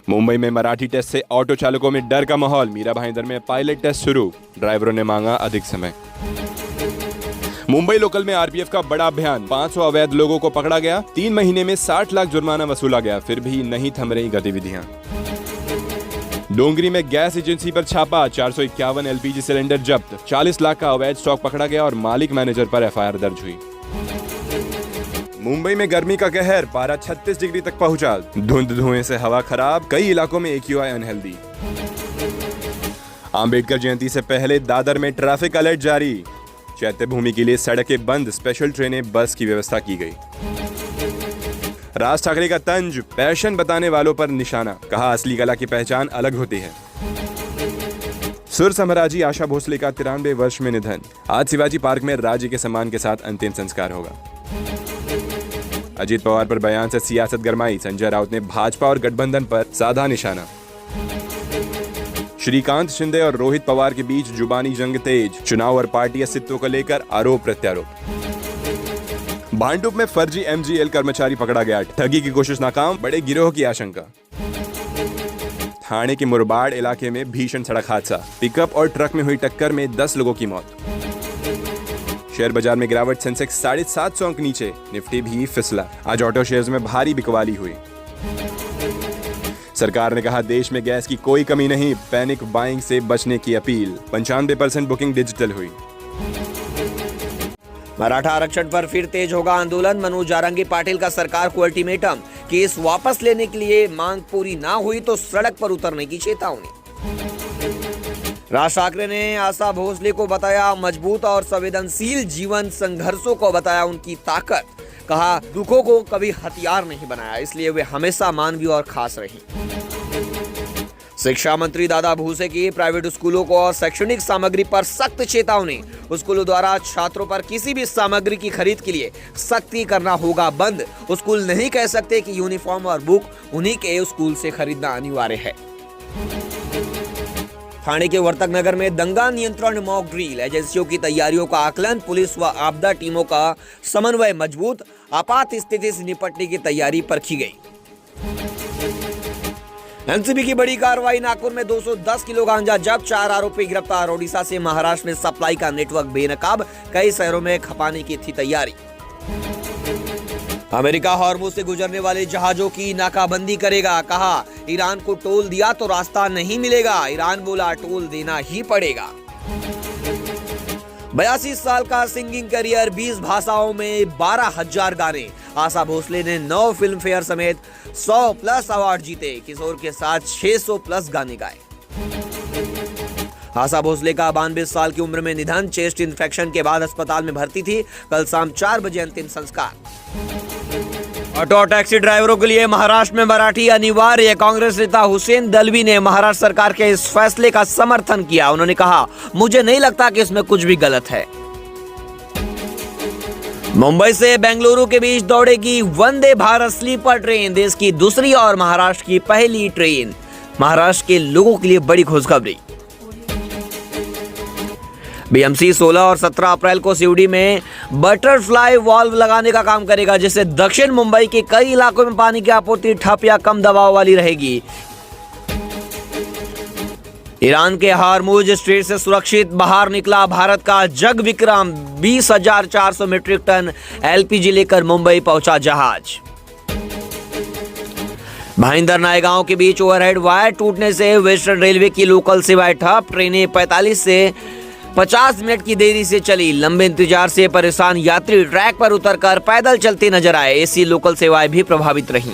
मुंबई में मराठी टेस्ट से ऑटो चालकों में डर का माहौल। मीरा भाईंदर में पायलट टेस्ट शुरू, ड्राइवरों ने मांगा अधिक समय। मुंबई लोकल में आरपीएफ का बड़ा अभियान, 500 अवैध लोगों को पकड़ा गया। 3 महीने में 60 लाख जुर्माना वसूला गया, फिर भी नहीं थम रही गतिविधियां। डोंगरी में गैस एजेंसी पर छापा, 451 एलपीजी सिलेंडर जब्त, 40 लाख का अवैध स्टॉक पकड़ा गया और मालिक मैनेजर पर एफआईआर दर्ज हुई। मुंबई में गर्मी का कहर, पारा 36 डिग्री तक पहुंचा। धुंध धुएं से हवा खराब, कई इलाकों में एक्यूआई अनहेल्दी। अंबेडकर जयंती से पहले दादर में ट्रैफिक अलर्ट जारी, चैत्य भूमि के लिए सड़कें बंद, स्पेशल ट्रेनें, बस की व्यवस्था की गई। राज ठाकरे का तंज, पैशन बताने वालों पर निशाना, कहा असली कला की पहचान अलग होती है। सुर सम्राजी आशा भोसले का 93 वर्ष में निधन, आज शिवाजी पार्क में राज्य के सम्मान के साथ अंतिम संस्कार होगा। अजित पवार पर बयान से सियासत गरमाई, संजय राउत ने भाजपा और गठबंधन पर साधा निशाना। श्रीकांत शिंदे और रोहित पवार के बीच जुबानी जंग तेज, चुनाव और पार्टी अस्तित्व को लेकर आरोप प्रत्यारोप। भांडुप में फर्जी एमजीएल कर्मचारी पकड़ा गया, ठगी की कोशिश नाकाम, बड़े गिरोह की आशंका। थाने के मुरबाड़ इलाके में भीषण सड़क हादसा, पिकअप और ट्रक में हुई टक्कर में 10 लोगों की मौत। शेयर बाजार में गिरावट, सेंसेक्स 750 अंक नीचे, निफ्टी भी फिसला। आज ऑटो शेयर्स में भारी बिकवाली हुई। सरकार ने कहा देश में गैस की कोई कमी नहीं, पैनिक बाइंग से बचने की अपील। 95% बुकिंग डिजिटल हुई। मराठा आरक्षण पर फिर तेज होगा आंदोलन, मनोज जारंगी पाटिल का सरकार को अल्टीमेटम, केस वापस लेने के लिए मांग पूरी ना हुई तो सड़क पर उतरने की चेतावनी। राज ठाकरे ने आशा भोसले को बताया मजबूत और संवेदनशील, जीवन संघर्षों को बताया उनकी ताकत, कहा दुखों को कभी हथियार नहीं बनाया, इसलिए वे हमेशा मानवीय और खास रही। शिक्षा मंत्री दादा भूसे की प्राइवेट स्कूलों को और शैक्षणिक सामग्री पर सख्त चेतावनी, स्कूलों द्वारा छात्रों पर किसी भी सामग्री की खरीद के लिए सख्ती करना होगा बंद। स्कूल नहीं कह सकते कि यूनिफॉर्म और बुक उन्हीं के स्कूल से खरीदना अनिवार्य है। ठाणे के वर्तक नगर में दंगा नियंत्रण मॉक ड्रिल, एजेंसियों की तैयारियों का आकलन, पुलिस व आपदा टीमों का समन्वय मजबूत, आपात स्थिति से निपटने की तैयारी परखी गई। एनसीबी की बड़ी कार्रवाई, नागपुर में 210 किलो गांजा जब्त, 4 आरोपी गिरफ्तार। ओडिशा से महाराष्ट्र में सप्लाई का नेटवर्क बेनकाब, कई शहरों में खपाने की थी तैयारी। अमेरिका हॉर्मुज से गुजरने वाले जहाजों की नाकाबंदी करेगा, कहा ईरान को टोल दिया तो रास्ता नहीं मिलेगा। ईरान बोला टोल देना ही पड़ेगा। 82 साल का सिंगिंग करियर, 20 भाषाओं में 12,000 गाने। आशा भोसले ने 9 फिल्म फेयर समेत 100+ अवार्ड जीते, किशोर के साथ 600+ गाने गाए। आशा भोसले का 92 साल की उम्र में निधन, चेस्ट इन्फेक्शन के बाद अस्पताल में भर्ती थी। कल शाम 4 बजे अंतिम संस्कार। ऑटो टैक्सी ड्राइवरों के लिए महाराष्ट्र में मराठी अनिवार्य, कांग्रेस नेता हुसैन दलवी ने महाराष्ट्र सरकार के इस फैसले का समर्थन किया। उन्होंने कहा मुझे नहीं लगता कि इसमें कुछ भी गलत है। मुंबई से बेंगलुरु के बीच दौड़ेगी वंदे भारत स्लीपर ट्रेन, देश की दूसरी और महाराष्ट्र की पहली ट्रेन। महाराष्ट्र के लोगों के लिए बड़ी खुशखबरी। बीएमसी 16 और 17 अप्रैल को सीयूडी में बटरफ्लाई वाल्व लगाने का काम करेगा, जिससे दक्षिण मुंबई के कई इलाकों में पानी की आपूर्ति ठप या कम दबाव वाली रहेगी। ईरान के हॉर्मुज स्ट्रेट से सुरक्षित बाहर निकला भारत का जग विक्रम, 20,400 मीट्रिक टन एलपीजी लेकर मुंबई पहुंचा जहाज। भाईंदर नायगांव के बीच ओवरहेड वायर टूटने से वेस्टर्न रेलवे की लोकल सेवाएं ठप, ट्रेनें 45 से 50 मिनट की देरी से चली। लंबे इंतजार से परेशान यात्री ट्रैक पर उतरकर पैदल चलते नजर आए। एसी लोकल सेवाएं भी प्रभावित रहीं।